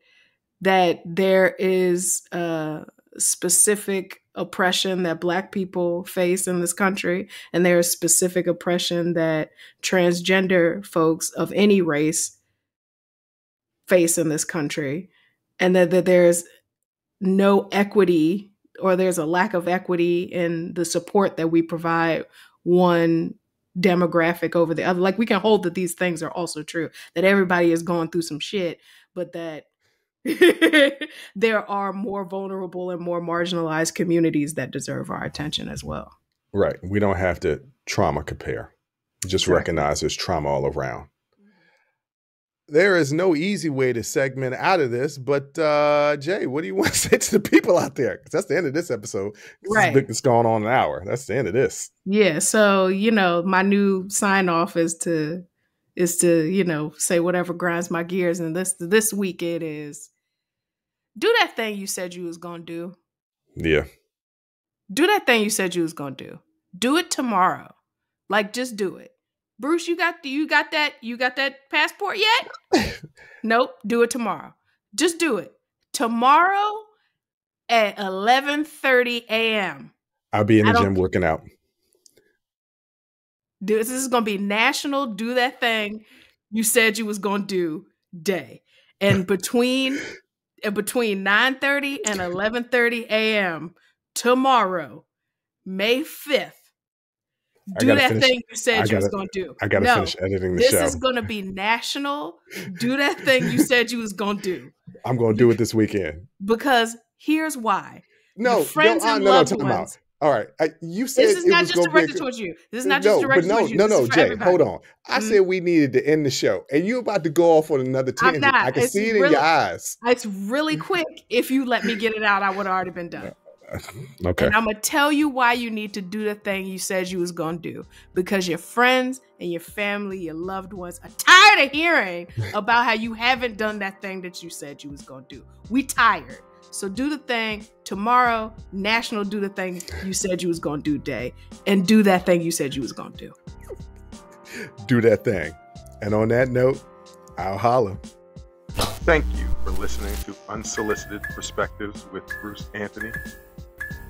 there is a specific oppression that Black people face in this country, and there is specific oppression that transgender folks of any race face in this country, and that there's no equity, or there's a lack of equity in the support that we provide one demographic over the other. Like, we can hold that these things are also true, that everybody is going through some shit, but that there are more vulnerable and more marginalized communities that deserve our attention as well. Right. We don't have to trauma compare. Just recognize there's trauma all around. There is no easy way to segment out of this, but Jay, what do you want to say to the people out there? Because that's the end of this episode. Right. It's going on an hour. That's the end of this. Yeah. So, my new sign off is to, say whatever grinds my gears. And this week it is, do that thing you said you was going to do. Yeah. Do that thing you said you was going to do. Do it tomorrow. Like, just do it. Bruce, you got that passport yet? Nope. Do it tomorrow. Just do it. Tomorrow at 11:30 a.m. I'll be in the gym working out. This is going to be National Do That Thing You Said You Was Going to Do Day. And between 9:30 and 11:30 a.m. tomorrow, May 5th, do that thing you said you was going to do. I got to finish editing the show. This is going to be National Do That Thing You Said You Was going to do. I'm going to do it this weekend. Because here's why. No, friends and loved ones. All right. You said this is not just directed towards you. This is not just directed towards you. No, Jay, hold on. I said we needed to end the show, and you're about to go off on another tangent. I can see it in your eyes. It's really quick. If you let me get it out, I would have already been done. Okay. And I'm going to tell you why you need to do the thing you said you was going to do. Because your friends and your family, your loved ones are tired of hearing about how you haven't done that thing that you said you was going to do. We tired. So do the thing tomorrow, National Do the Thing You Said You Was Going to Do Day. And do that thing you said you was going to do. Do that thing. And on that note, I'll holla. Thank you for listening to Unsolicited Perspectives with Bruce Anthony.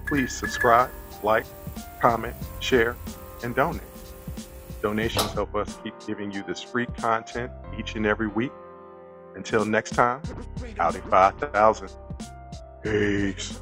Please subscribe, like, comment, share, and donate. Donations help us keep giving you this free content each and every week. Until next time, outing 5,000. Peace.